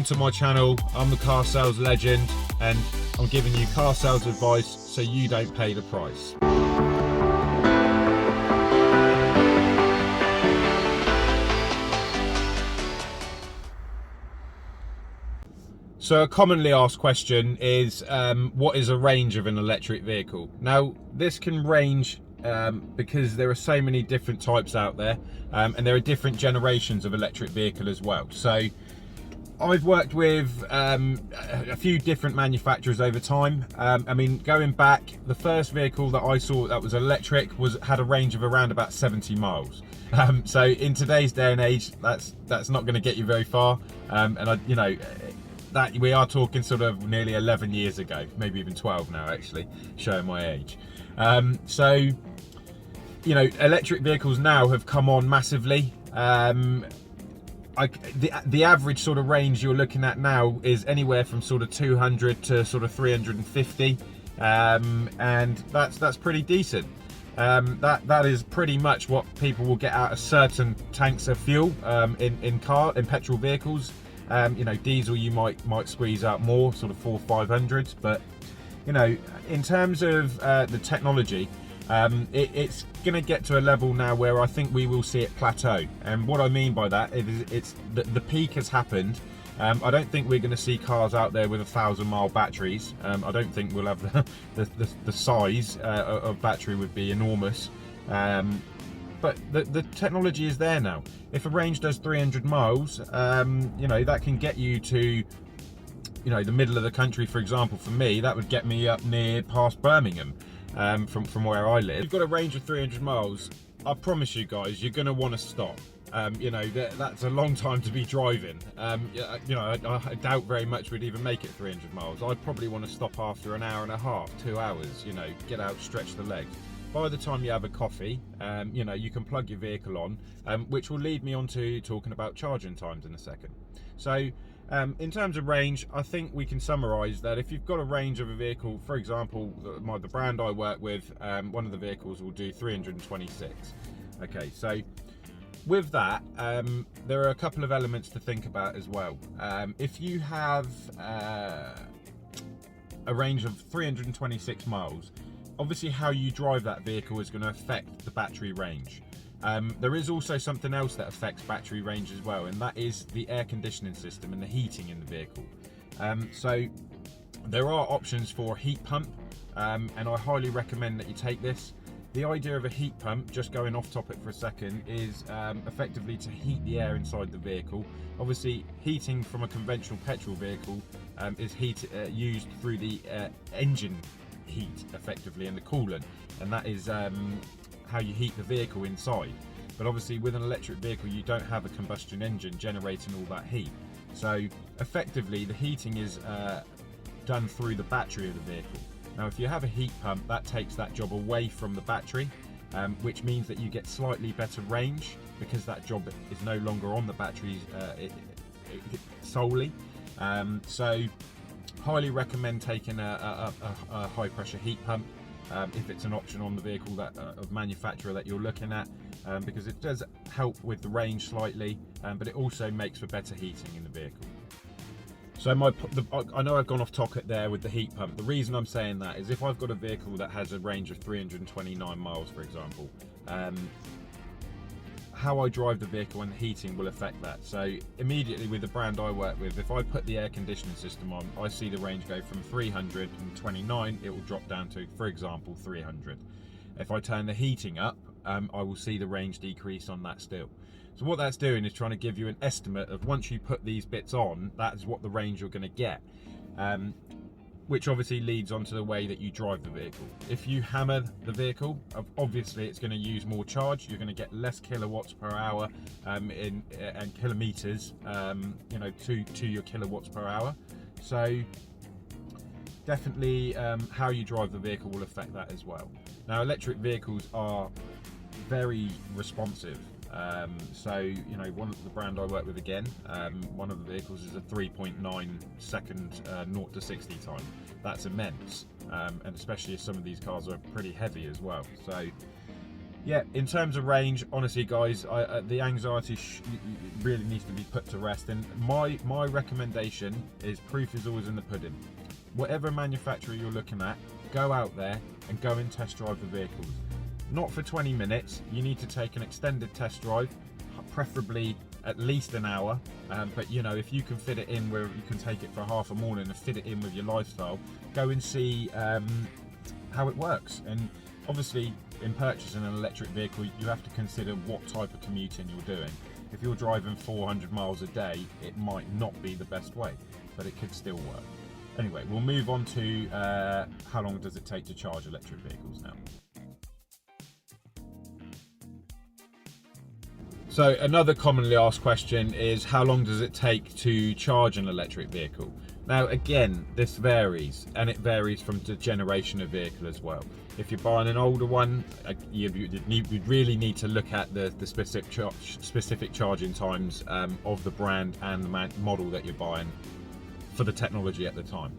Welcome to my channel. I'm the car sales legend and I'm giving you car sales advice so you don't pay the price. So a commonly asked question is, what is a range of an electric vehicle? Now, this can range because there are so many different types out there, and there are different generations of electric vehicle as well. So I've worked with a few different manufacturers over time. I mean, going back, the first vehicle that I saw that was electric had a range of around about 70 miles. So in today's day and age, that's not going to get you very far. That we are talking sort of nearly 11 years ago, maybe even 12 now, actually, showing my age. So, you know, electric vehicles now have come on massively. The average sort of range you're looking at now is anywhere from sort of 200 to sort of 350, and that's pretty decent. That is pretty much what people will get out of certain tanks of fuel in petrol vehicles. You know, diesel you might squeeze out more, sort of 400-500, but you know, in terms of the technology, it's going to get to a level now where I think we will see it plateau. And what I mean by that is the peak has happened. I don't think we're going to see cars out there with 1,000-mile batteries. I don't think we'll have the size of battery would be enormous. But the technology is there now. If a range does 300 miles, you know, that can get you to, you know, the middle of the country, for example. For me, that would get me up near past Birmingham, from where I live. If you've got a range of 300 miles, I promise you guys, you're going to want to stop. You know, that's a long time to be driving. You know, I doubt very much we'd even make it 300 miles. I'd probably want to stop after an hour and a half, 2 hours, you know, get out, stretch the legs. By the time you have a coffee, you know, you can plug your vehicle on, which will lead me on to talking about charging times in a second. So in terms of range, I think we can summarize that if you've got a range of a vehicle, for example, the brand I work with, one of the vehicles will do 326. Okay, so with that, there are a couple of elements to think about as well. If you have a range of 326 miles, obviously how you drive that vehicle is going to affect the battery range. There is also something else that affects battery range as well, and that is the air conditioning system and the heating in the vehicle. So there are options for a heat pump, and I highly recommend that you take this. The idea of a heat pump, just going off topic for a second, is effectively to heat the air inside the vehicle. Obviously, heating from a conventional petrol vehicle is used through the engine heat effectively and the coolant, and that is how you heat the vehicle inside. But obviously with an electric vehicle you don't have a combustion engine generating all that heat, so effectively the heating is done through the battery of the vehicle. Now if you have a heat pump, that takes that job away from the battery, which means that you get slightly better range because that job is no longer on the batteries solely. So highly recommend taking a high pressure heat pump if it's an option on the vehicle of manufacturer that you're looking at, because it does help with the range slightly, but it also makes for better heating in the vehicle. So I know I've gone off topic there with the heat pump. The reason I'm saying that is if I've got a vehicle that has a range of 329 miles, for example, how I drive the vehicle and the heating will affect that. So immediately with the brand I work with, if I put the air conditioning system on, I see the range go from 329, it will drop down to, for example, 300. If I turn the heating up, I will see the range decrease on that still. So what that's doing is trying to give you an estimate of, once you put these bits on, that is what the range you're going to get. Which obviously leads on to the way that you drive the vehicle. If you hammer the vehicle, obviously it's going to use more charge. You're going to get less kilowatts per hour and kilometers, you know, to your kilowatts per hour. So definitely how you drive the vehicle will affect that as well. Now electric vehicles are very responsive. So, you know, the brand I work with again, one of the vehicles is a 3.9 second 0 to 60 time. That's immense, and especially if some of these cars are pretty heavy as well. So Yeah, in terms of range, honestly, guys, the anxiety really needs to be put to rest. And my recommendation is proof is always in the pudding. Whatever manufacturer you're looking at, go out there and go and test drive the vehicles. Not for 20 minutes. You need to take an extended test drive, preferably at least an hour. But you know, if you can fit it in where you can take it for half a morning and fit it in with your lifestyle, go and see how it works. And obviously, in purchasing an electric vehicle, you have to consider what type of commuting you're doing. If you're driving 400 miles a day, it might not be the best way, but it could still work. Anyway, we'll move on to how long does it take to charge electric vehicles now. So another commonly asked question is, how long does it take to charge an electric vehicle? Now again, this varies, and it varies from the generation of vehicle as well. If you're buying an older one, you'd really need to look at the specific charging times of the brand and the model that you're buying for the technology at the time.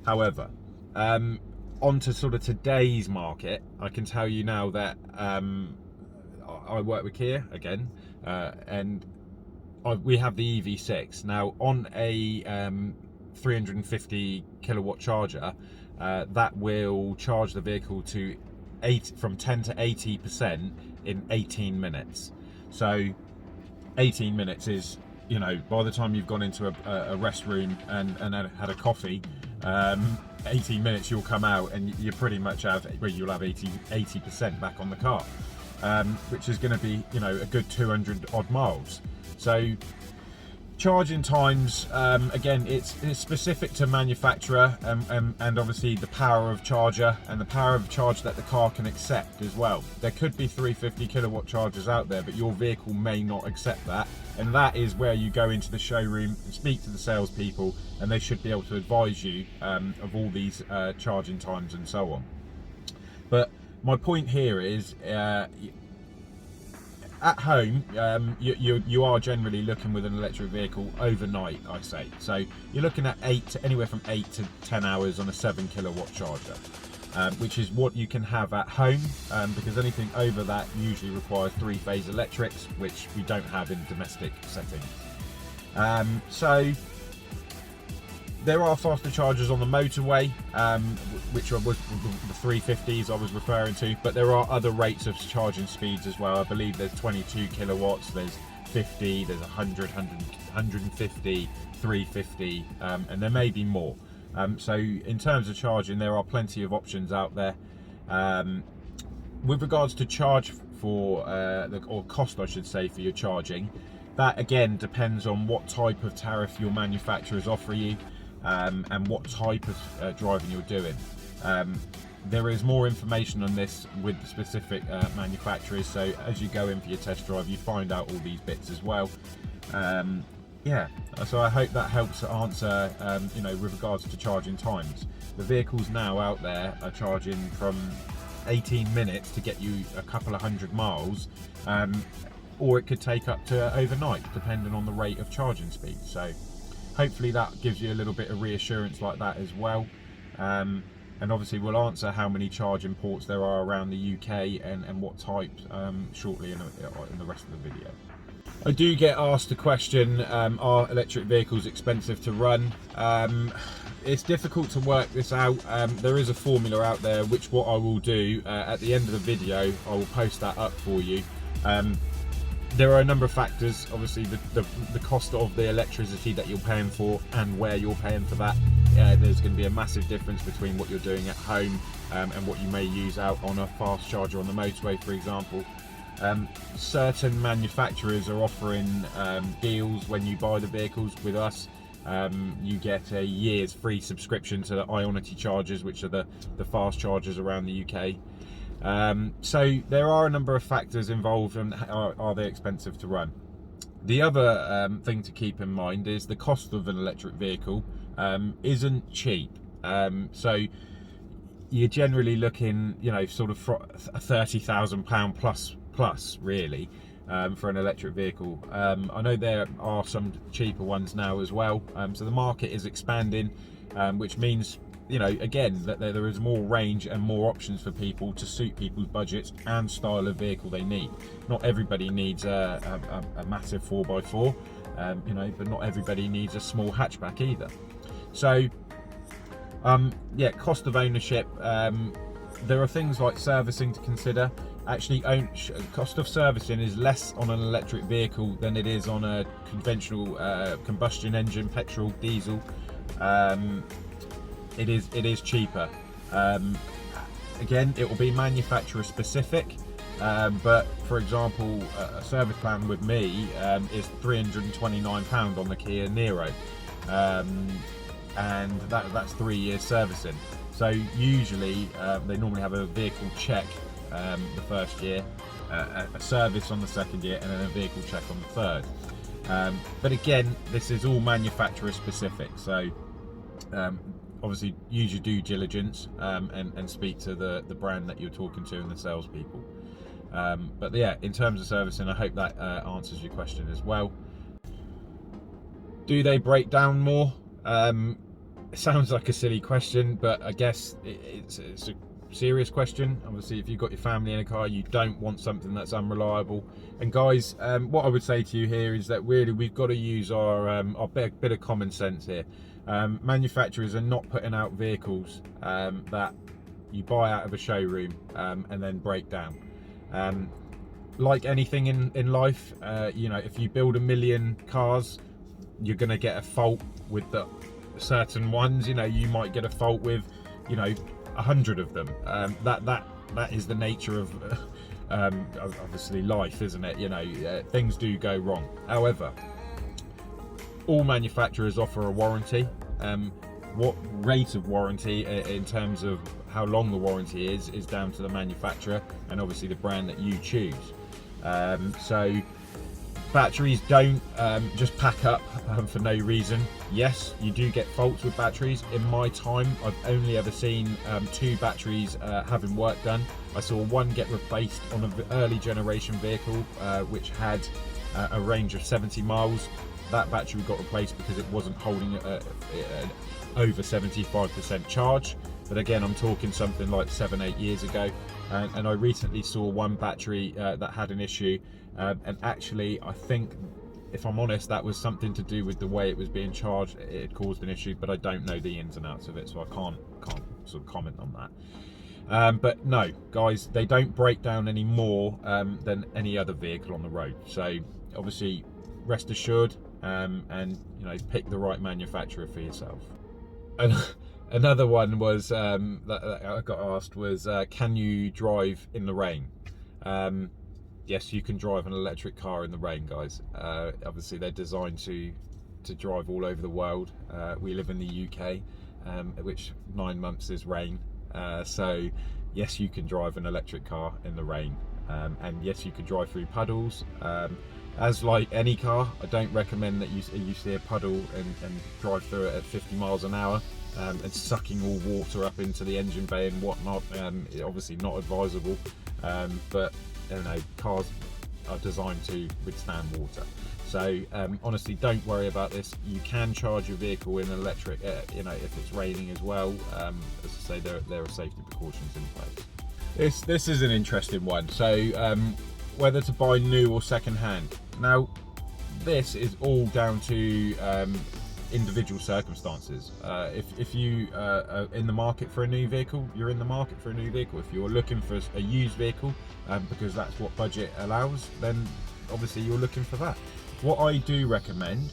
However, onto sort of today's market, I can tell you now that I work with Kia again, and we have the EV6. Now on a 350 kilowatt charger, that will charge the vehicle to from 10 to 80% in 18 minutes. So 18 minutes is, you know, by the time you've gone into a restroom and had a coffee, 18 minutes you'll come out and you pretty much have, well, you'll have 80% back on the car, which is going to be, you know, a good 200 odd miles. So charging times, again, it's specific to manufacturer, and obviously the power of charger and the power of charge that the car can accept as well. There could be 350 kilowatt chargers out there, but your vehicle may not accept that, and that is where you go into the showroom and speak to the salespeople, and they should be able to advise you of all these charging times and so on. But my point here is, at home, you are generally looking with an electric vehicle overnight, I say. So you're looking at anywhere from 8 to 10 hours on a 7 kilowatt charger, which is what you can have at home, because anything over that usually requires 3-phase electrics, which we don't have in domestic settings. So there are faster chargers on the motorway, which was the 350s I was referring to, but there are other rates of charging speeds as well. I believe there's 22 kilowatts, there's 50, there's 100, 150, 350, and there may be more. So in terms of charging, there are plenty of options out there. With regards to charge for, or cost I should say, for your charging, that again depends on what type of tariff your manufacturers offer you. And what type of driving you're doing. There is more information on this with the specific manufacturers, so as you go in for your test drive, you find out all these bits as well. Yeah, so I hope that helps answer, you know, with regards to charging times. The vehicles now out there are charging from 18 minutes to get you a couple of 100 miles, or it could take up to overnight, depending on the rate of charging speed. So hopefully that gives you a little bit of reassurance like that as well. And obviously we'll answer how many charging ports there are around the UK and what types shortly in the rest of the video. I do get asked the question, are electric vehicles expensive to run? It's difficult to work this out. There is a formula out there, which what I will do at the end of the video, I will post that up for you. There are a number of factors, obviously the cost of the electricity that you're paying for and where you're paying for that. There's going to be a massive difference between what you're doing at home and what you may use out on a fast charger on the motorway, for example. Certain manufacturers are offering deals when you buy the vehicles with us. You get a year's free subscription to the Ionity chargers, which are the fast chargers around the UK. So there are a number of factors involved, and are they expensive to run? The other thing to keep in mind is the cost of an electric vehicle isn't cheap. So you're generally looking, you know, sort of £30,000 plus really, for an electric vehicle. I know there are some cheaper ones now as well. So the market is expanding, which means you know, again, that there is more range and more options for people to suit people's budgets and style of vehicle they need. Not everybody needs a massive 4x4, you know, but not everybody needs a small hatchback either. So yeah, cost of ownership, there are things like servicing to consider. Actually, cost of servicing is less on an electric vehicle than it is on a conventional combustion engine, petrol, diesel. It is cheaper. Again, it will be manufacturer specific, but for example, a service plan with me is £329 on the Kia Niro, and that's 3 years servicing. So usually they normally have a vehicle check the first year, a service on the second year, and then a vehicle check on the third. But again, this is all manufacturer specific, so obviously use your due diligence and speak to the brand that you're talking to and the salespeople. But yeah, in terms of servicing, I hope that answers your question as well. Do they break down more? It sounds like a silly question, but I guess it's a serious question. Obviously, if you've got your family in a car, you don't want something that's unreliable. And guys, what I would say to you here is that really we've got to use our bit of common sense here. Manufacturers are not putting out vehicles that you buy out of a showroom and then break down. Like anything in life, you know, if you build 1 million cars, you're going to get a fault with the certain ones. You know, you might get a fault with, you know, 100 of them. That is the nature of obviously life, isn't it? You know, things do go wrong. However, all manufacturers offer a warranty. What rate of warranty in terms of how long the warranty is down to the manufacturer and obviously the brand that you choose. So batteries don't just pack up for no reason. Yes, you do get faults with batteries. In my time, I've only ever seen 2 batteries having work done. I saw one get replaced on an early generation vehicle which had a range of 70 miles. That battery got replaced because it wasn't holding over 75% charge. But again, I'm talking something like 7-8 years ago. And I recently saw one battery that had an issue, and actually I think, if I'm honest, that was something to do with the way it was being charged. It caused an issue, but I don't know the ins and outs of it, so I can't sort of comment on that. But no, guys, they don't break down any more than any other vehicle on the road. So obviously, rest assured, and you know, pick the right manufacturer for yourself. And another one was that I got asked was, can you drive in the rain? Yes, you can drive an electric car in the rain, guys. Obviously, they're designed to drive all over the world. We live in the UK, which 9 months is rain. So yes, you can drive an electric car in the rain, and yes, you can drive through puddles. As like any car, I don't recommend that you see a puddle and drive through it at 50 miles an hour and sucking all water up into the engine bay and whatnot. Obviously not advisable, but you know, cars are designed to withstand water. So honestly, don't worry about this. You can charge your vehicle in electric, you know, if it's raining as well. As I say, there are safety precautions in place. This is an interesting one. So whether to buy new or second hand. Now, this is all down to individual circumstances. If you are in the market for a new vehicle, you're in the market for a new vehicle. If you're looking for a used vehicle, because that's what budget allows, then obviously you're looking for that. What I do recommend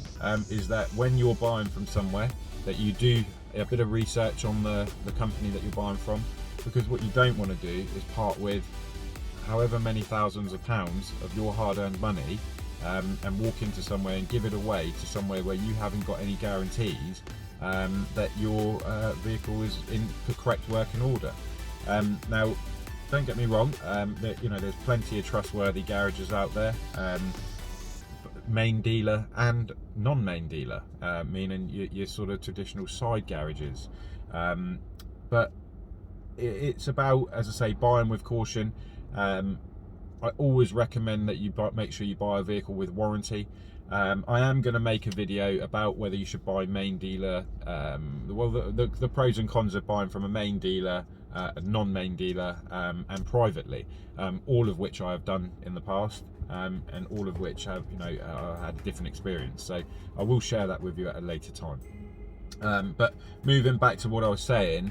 is that when you're buying from somewhere, that you do a bit of research on the company that you're buying from, because what you don't want to do is part with however many thousands of pounds of your hard-earned money and walk into somewhere and give it away to somewhere where you haven't got any guarantees that your vehicle is in the correct working order. Now, don't get me wrong, you know, there's plenty of trustworthy garages out there, main dealer and non-main dealer, meaning your sort of traditional side garages, but it's about, as I say, buying with caution. I always recommend that you make sure you buy a vehicle with warranty. I am going to make a video about whether you should buy main dealer, well, the pros and cons of buying from a main dealer, a non-main dealer, and privately, all of which I have done in the past, and all of which have, you know, had a different experience. So I will share that with you at a later time. But moving back to what I was saying,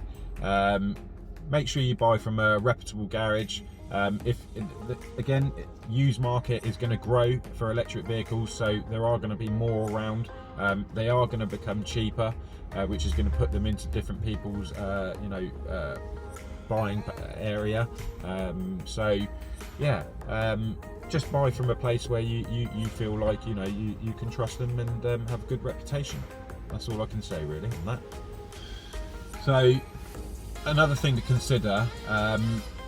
make sure you buy from a reputable garage. Again, used market is going to grow for electric vehicles, so there are going to be more around. They are going to become cheaper, which is going to put them into different people's buying area. So yeah, just buy from a place where you feel like you can trust them and have a good reputation. That's all I can say really on that. So another thing to consider,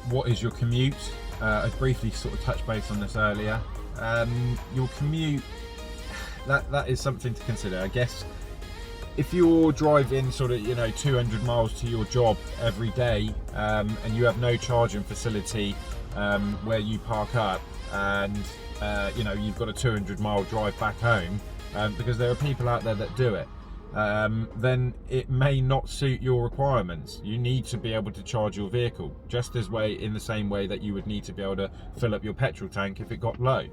what is your commute? I briefly sort of touched base on this earlier. Your commute, that is something to consider. I guess if you're driving sort of 200 miles to your job every day, and you have no charging facility where you park up, and you've got a 200-mile drive back home, because there are people out there that do it, then it may not suit your requirements. You need to be able to charge your vehicle just in the same way that you would need to be able to fill up your petrol tank if it got low.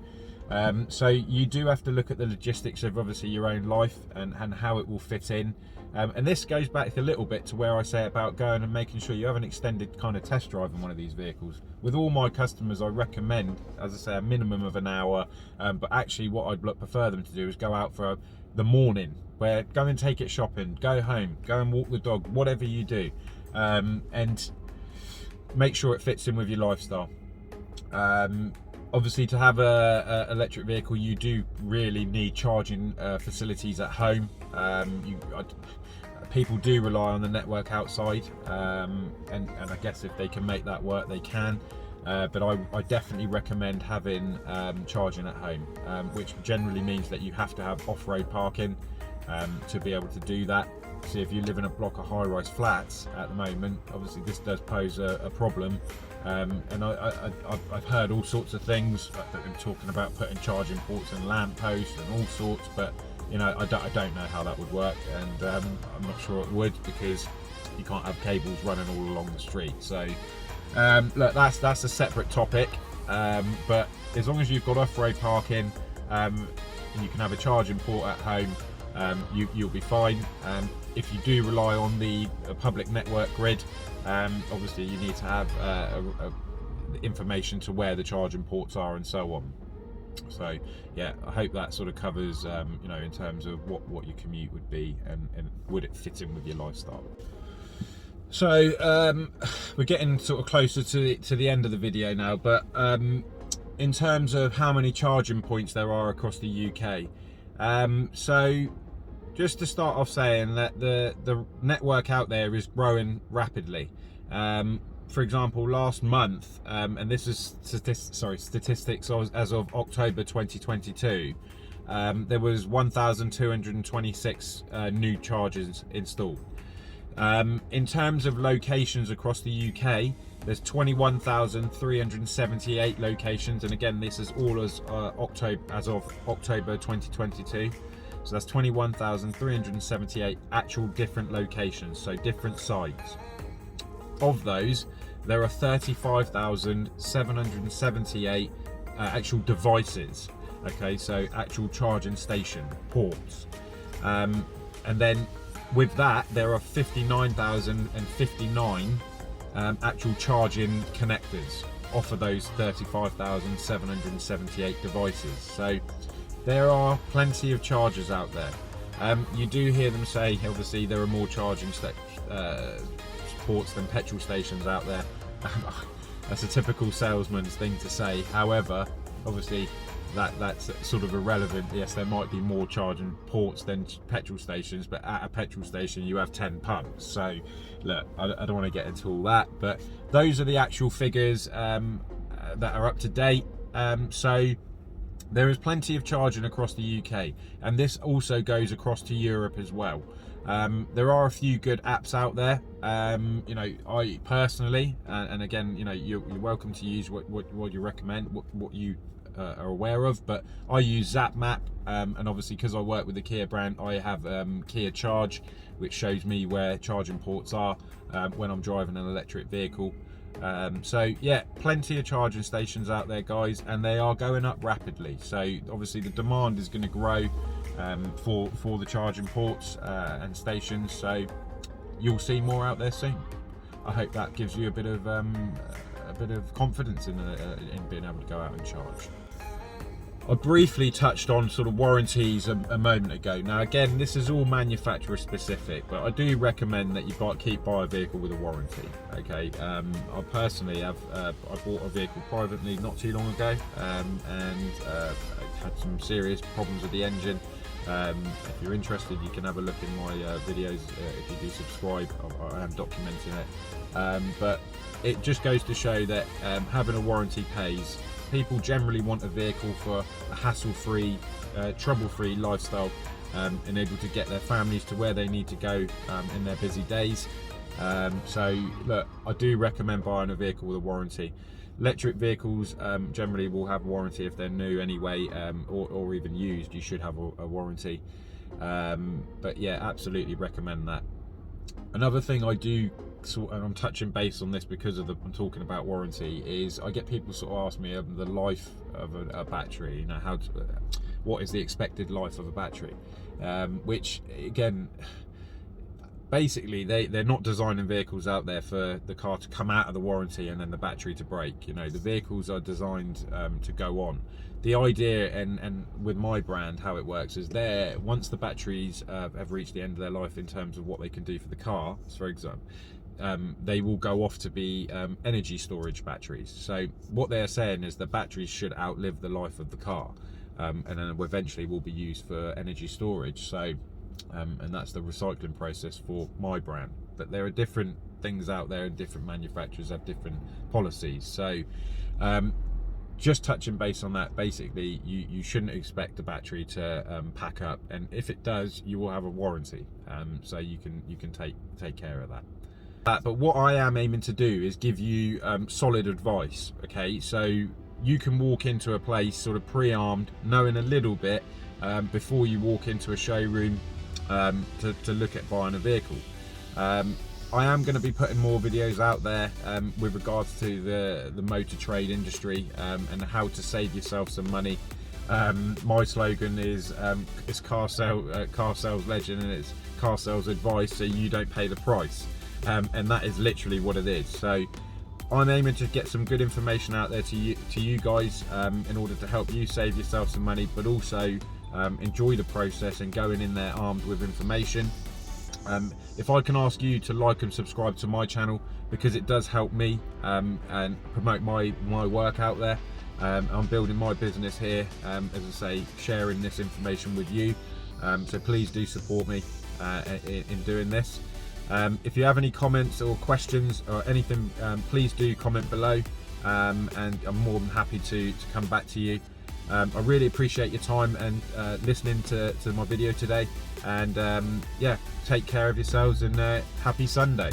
So you do have to look at the logistics of obviously your own life and how it will fit in. And this goes back a little bit to where I say about going and making sure you have an extended kind of test drive on one of these vehicles. With all my customers, I recommend, as I say, a minimum of an hour, but actually what I'd prefer them to do is go out for the morning, where go and take it shopping, go home, go and walk the dog, whatever you do, and make sure it fits in with your lifestyle. Obviously, to have a electric vehicle, you do really need charging facilities at home. People do rely on the network outside, and I guess if they can make that work, they can. But I definitely recommend having charging at home, which generally means that you have to have off-road parking to be able to do that. So if you live in a block of high-rise flats at the moment, obviously this does pose a problem. And I've heard all sorts of things, talking about putting charging ports and lamp posts and all sorts, but I don't know how that would work, and I'm not sure it would, because you can't have cables running all along the street. So look, that's a separate topic, but as long as you've got off-road parking, and you can have a charging port at home, you'll be fine. If you do rely on the public network grid, obviously you need to have information to where the charging ports are and so on. So yeah, I hope that sort of covers in terms of what your commute would be, and would it fit in with your lifestyle. So we're getting sort of closer to the end of the video now, but in terms of how many charging points there are across the UK, so just to start off saying that the network out there is growing rapidly. For example, last month, and this is statistics as of October 2022, there was 1,226 new chargers installed. In terms of locations across the UK, there's 21,378 locations, and again, this is all as of October 2022. So that's 21,378 actual different locations, so different sites. Of those, there are 35,778 actual devices. Okay, so actual charging station ports, and then with that, there are 59,059 actual charging connectors off of those 35,778 devices. So there are plenty of chargers out there. You do hear them say, obviously, there are more charging ports than petrol stations out there. That's a typical salesman's thing to say. However, obviously, that's sort of irrelevant. Yes, there might be more charging ports than petrol stations, but at a petrol station you have 10 pumps. So look, I don't want to get into all that, but those are the actual figures that are up to date. So there is plenty of charging across the UK, and this also goes across to Europe as well. There are a few good apps out there. You know, I personally, and again, you know, you're welcome to use what you recommend, what you are aware of, but I use ZapMap, and obviously because I work with the Kia brand, I have Kia Charge, which shows me where charging ports are when I'm driving an electric vehicle. So yeah, plenty of charging stations out there, guys, and they are going up rapidly. So obviously the demand is going to grow for the charging ports and stations, so you'll see more out there soon. I hope that gives you a bit of confidence in being able to go out and charge. I briefly touched on sort of warranties a moment ago. Now again, this is all manufacturer specific, but I do recommend that you keep a vehicle with a warranty. Okay, I personally have I bought a vehicle privately not too long ago, and had some serious problems with the engine. If you're interested, you can have a look in my videos. If you do subscribe, I am documenting it. But it just goes to show that having a warranty pays. People generally want a vehicle for a hassle-free, trouble-free lifestyle, and able to get their families to where they need to go in their busy days. So look, I do recommend buying a vehicle with a warranty. Electric vehicles generally will have a warranty if they're new anyway, or even used. You should have a warranty. But yeah, absolutely recommend that. Another thing I do, and I'm touching base on this because I'm talking about warranty, is I get people sort of ask me the life of a battery. You know, what is the expected life of a battery? Which again, basically they're not designing vehicles out there for the car to come out of the warranty and then the battery to break. You know, the vehicles are designed to go on. The idea, and with my brand, how it works is once the batteries have reached the end of their life in terms of what they can do for the car, for example, they will go off to be energy storage batteries. So what they're saying is the batteries should outlive the life of the car, and then eventually will be used for energy storage. So and that's the recycling process for my brand. But there are different things out there, and different manufacturers have different policies. So just touching base on that, basically you shouldn't expect the battery to pack up, and if it does, you will have a warranty, so you can take care of that. But what I am aiming to do is give you solid advice. Okay, so you can walk into a place sort of pre-armed, knowing a little bit before you walk into a showroom to look at buying a vehicle. I am going to be putting more videos out there with regards to the motor trade industry, and how to save yourself some money. My slogan is it's car sales legend, and it's car sales advice so you don't pay the price, and that is literally what it is. So I'm aiming to get some good information out there to you guys, in order to help you save yourself some money, but also enjoy the process and going in there armed with information. If I can ask you to like and subscribe to my channel, because it does help me and promote my work out there. I'm building my business here, as I say, sharing this information with you, so please do support me in doing this. If you have any comments or questions or anything, please do comment below, and I'm more than happy to come back to you. I really appreciate your time and listening to my video today, and yeah, take care of yourselves, and happy Sunday.